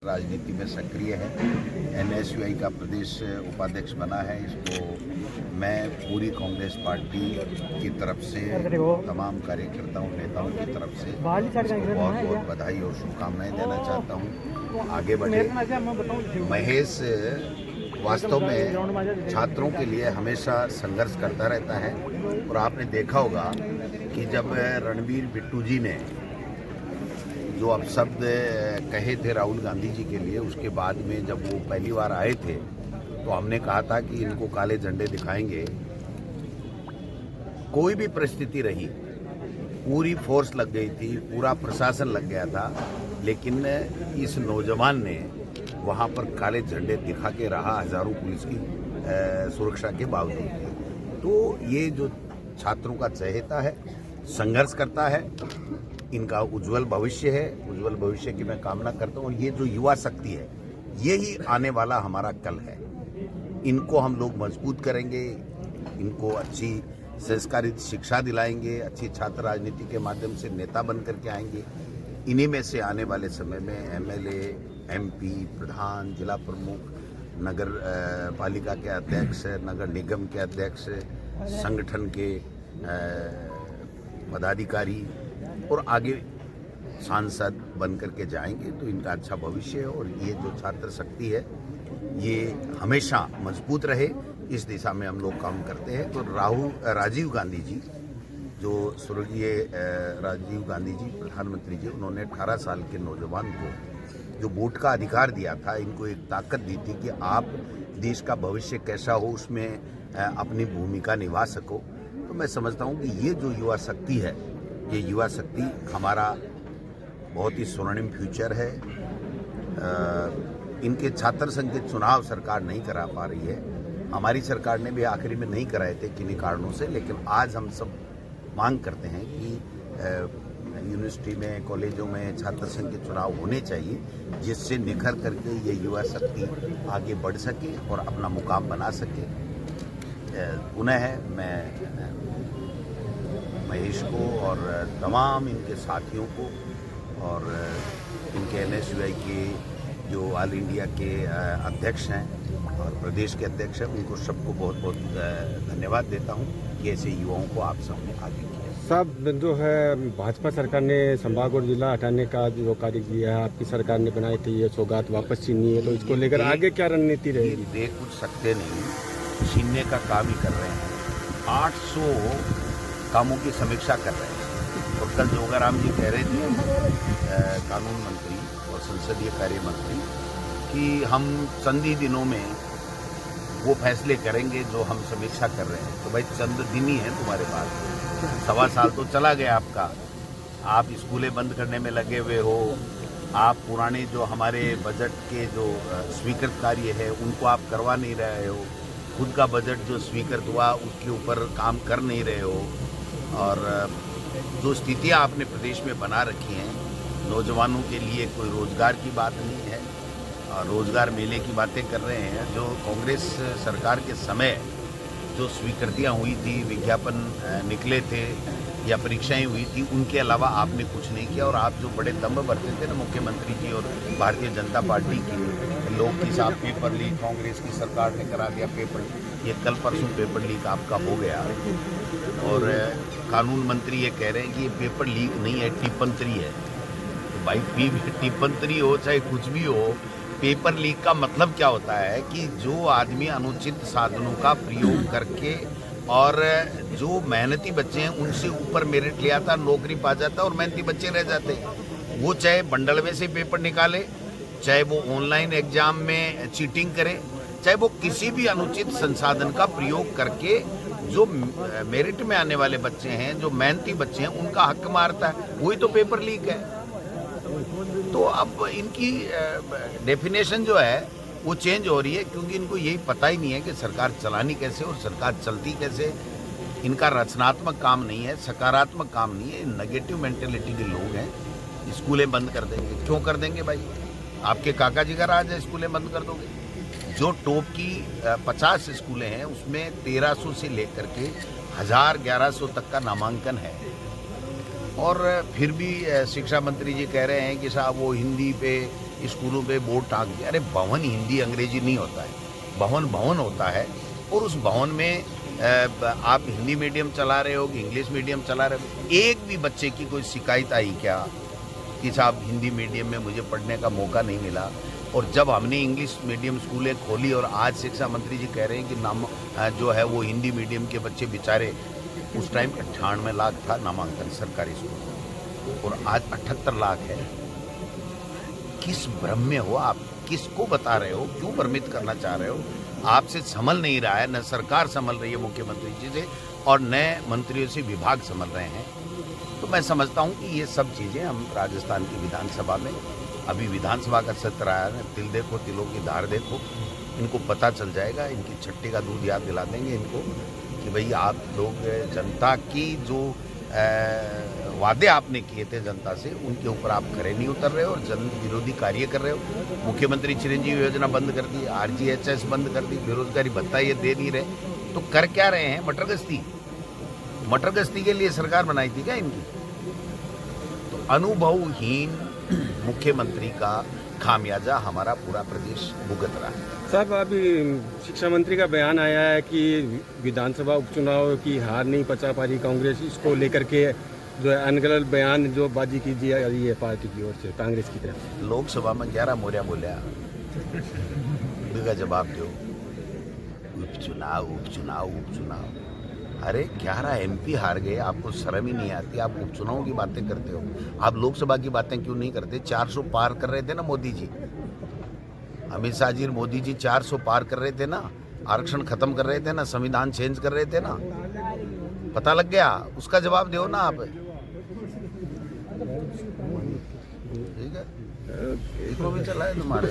राजनीति में सक्रिय है। एनएसयूआई का प्रदेश उपाध्यक्ष बना है। इसको मैं पूरी कांग्रेस पार्टी की तरफ से, तमाम कार्यकर्ताओं नेताओं की तरफ से इसको बहुत बहुत बधाई और शुभकामनाएं देना चाहता हूं। आगे बढ़े। महेश वास्तव में छात्रों के लिए हमेशा संघर्ष करता रहता है और आपने देखा होगा कि जब रणबीर बिट्टू जी ने जो अपशब्द कहे थे राहुल गांधी जी के लिए, उसके बाद में जब वो पहली बार आए थे तो हमने कहा था कि इनको काले झंडे दिखाएंगे। कोई भी परिस्थिति रही, पूरी फोर्स लग गई थी, पूरा प्रशासन लग गया था, लेकिन इस नौजवान ने वहां पर काले झंडे दिखा के रहा, हजारों पुलिस की सुरक्षा के बावजूद। तो ये जो छात्रों का चहेता है, संघर्ष करता है, इनका उज्जवल भविष्य है। उज्जवल भविष्य की मैं कामना करता हूँ। ये जो युवा शक्ति है, यही आने वाला हमारा कल है। इनको हम लोग मजबूत करेंगे, इनको अच्छी संस्कारित शिक्षा दिलाएंगे, अच्छी छात्र राजनीति के माध्यम से नेता बन करके आएंगे। इन्हीं में से आने वाले समय में एमएलए, एमपी, प्रधान, जिला प्रमुख, नगर पालिका के अध्यक्ष, नगर निगम के अध्यक्ष, संगठन के पदाधिकारी और आगे सांसद बन करके जाएंगे। तो इनका अच्छा भविष्य है और ये जो छात्र शक्ति है ये हमेशा मजबूत रहे, इस दिशा में हम लोग काम करते हैं। तो राजीव गांधी जी, जो स्वर्गीय राजीव गांधी जी प्रधानमंत्री जी, उन्होंने 18 साल के नौजवान को जो वोट का अधिकार दिया था, इनको एक ताकत दी थी कि आप देश का भविष्य कैसा हो उसमें अपनी भूमिका निभा सको। तो मैं समझता हूँ कि ये जो युवा शक्ति है, ये युवा शक्ति हमारा बहुत ही स्वर्णिम फ्यूचर है। इनके छात्र संघ के चुनाव सरकार नहीं करा पा रही है। हमारी सरकार ने भी आखिरी में नहीं कराए थे किन्हीं कारणों से, लेकिन आज हम सब मांग करते हैं कि यूनिवर्सिटी में, कॉलेजों में छात्र संघ के चुनाव होने चाहिए, जिससे निखर करके ये युवा शक्ति आगे बढ़ सके और अपना मुकाम बना सके। पुनः मैं महेश को और तमाम इनके साथियों को और इनके एनएसयूआई के जो ऑल इंडिया के अध्यक्ष हैं और प्रदेश के अध्यक्ष हैं, उनको सबको बहुत बहुत धन्यवाद देता हूं कि ऐसे युवाओं को आप सबने आगे किया। साहब, जो है भाजपा सरकार ने संभाग और जिला हटाने का जो कार्य किया है, आपकी सरकार ने बनाई थी, ये सौगात वापस छीनी है, तो इसको लेकर आगे क्या रणनीति रहेगी? दे कुछ सकते नहीं, छीनने का काम ही कर रहे हैं। 800 कामों की समीक्षा कर रहे हैं। और कल जोगाराम जी कह रहे थे, कानून मंत्री और संसदीय कार्य मंत्री, कि हम संधि दिनों में वो फैसले करेंगे जो हम समीक्षा कर रहे हैं। तो भाई चंद दिन ही है तुम्हारे पास, 1.25 साल तो चला गया आपका। आप स्कूलें बंद करने में लगे हुए हो, आप पुराने जो हमारे बजट के जो स्वीकृत कार्य है उनको आप करवा नहीं रहे हो, खुद का बजट जो स्वीकृत हुआ उसके ऊपर काम कर नहीं रहे हो, और जो स्थितियां आपने प्रदेश में बना रखी हैं, नौजवानों के लिए कोई रोजगार की बात नहीं है और रोजगार मेले की बातें कर रहे हैं। जो कांग्रेस सरकार के समय जो स्वीकृतियां हुई थी, विज्ञापन निकले थे या परीक्षाएं हुई थी, उनके अलावा आपने कुछ नहीं किया। और आप जो बड़े दम्भ भरते थे ना मुख्यमंत्री जी और भारतीय जनता पार्टी की, लोग की साहब पेपर लीक कांग्रेस की सरकार ने करा दिया, पेपर, ये कल परसों पेपर लीक आपका हो गया। और कानून मंत्री ये कह रहे हैं कि ये पेपर लीक नहीं है, टिप्पणी है। तो भाई टिप्पणी हो चाहे कुछ भी हो, पेपर लीक का मतलब क्या होता है कि जो आदमी अनुचित साधनों का प्रयोग करके और जो मेहनती बच्चे हैं उनसे ऊपर मेरिट ले आता, नौकरी पा जाता और मेहनती बच्चे रह जाते। वो चाहे बंडलवे से पेपर निकाले, चाहे वो ऑनलाइन एग्जाम में चीटिंग करे, चाहे वो किसी भी अनुचित संसाधन का प्रयोग करके जो मेरिट में आने वाले बच्चे हैं, जो मेहनती बच्चे हैं, उनका हक मारता है, वही तो पेपर लीक है। तो अब इनकी डेफिनेशन जो है वो चेंज हो रही है, क्योंकि इनको यही पता ही नहीं है कि सरकार चलानी कैसे और सरकार चलती कैसे। इनका रचनात्मक काम नहीं है, सकारात्मक काम नहीं है, नेगेटिव मेंटेलिटी के लोग हैं। स्कूलें बंद कर देंगे, क्यों कर देंगे भाई? आपके काका जी का राज है, स्कूलें बंद कर दोगे? जो टॉप की 50 स्कूलें हैं उसमें 1300 से लेकर के 1000-1100 तक का नामांकन है। और फिर भी शिक्षा मंत्री जी कह रहे हैं कि साहब वो हिंदी पे स्कूलों पे बोर्ड टांग दिया। अरे भवन हिंदी अंग्रेजी नहीं होता है, भवन भवन होता है, और उस भवन में आप हिंदी मीडियम चला रहे हो कि इंग्लिश मीडियम चला रहे हो, एक भी बच्चे की कोई शिकायत आई क्या कि साहब हिंदी मीडियम में मुझे पढ़ने का मौका नहीं मिला? और जब हमने इंग्लिश मीडियम स्कूलें खोली और आज शिक्षा मंत्री जी कह रहे हैं कि नाम जो है वो हिंदी मीडियम के बच्चे बेचारे, उस टाइम 98 लाख था नामांकन सरकारी स्कूल और आज 78 लाख है। किस भ्रम में हो आप? किसको बता रहे हो? क्यों भ्रमित करना चाह रहे हो? आपसे संभल नहीं रहा है, न सरकार संभल रही है मुख्यमंत्री जी से, और नए मंत्रियों से विभाग संभल रहे हैं। तो मैं समझता हूं कि ये सब चीज़ें हम राजस्थान की विधानसभा में, अभी विधानसभा का सत्र आया है, तिल देखो तिलों की धार देखो, इनको पता चल जाएगा, इनकी छट्टी का दूध याद दिला देंगे इनको कि भाई आप लोग जनता की जो वादे आपने किए थे जनता से, उनके ऊपर आप खरे नहीं उतर रहे हो और जन विरोधी कार्य कर रहे हो। मुख्यमंत्री चिरंजीवी योजना बंद कर दी, RGHS बंद कर दी, बेरोजगारी भत्ता ये दे नहीं रहे, तो कर क्या रहे हैं? मटर गश्ती के लिए सरकार बनाई थी क्या इनकी? तो अनुभवहीन मुख्यमंत्री का खामियाजा हमारा पूरा प्रदेश भुगत रहा है। साहब, अभी शिक्षा मंत्री का बयान आया है कि विधानसभा उपचुनाव की हार नहीं पचा पा रही कांग्रेस, इसको लेकर के जो है अनगढ़ बयान जो बाजी की जा रही है पार्टी की ओर से, कांग्रेस की तरफ। लोकसभा में 11 मोरिया बोलिया का जवाब दो, उपचुनाव। अरे 11 MP हार गए, आपको शर्म ही नहीं आती? आप उपचुनाव की बातें करते हो, आप लोकसभा की बातें क्यों नहीं करते? 400 पार कर रहे थे ना मोदी जी, अमित शाह जी, मोदी जी 400 पार कर रहे थे ना, आरक्षण खत्म कर रहे थे ना, संविधान चेंज कर रहे थे ना, पता लग गया? उसका जवाब दो ना आप। ठीक है, इसको भी चला है तुम्हारे।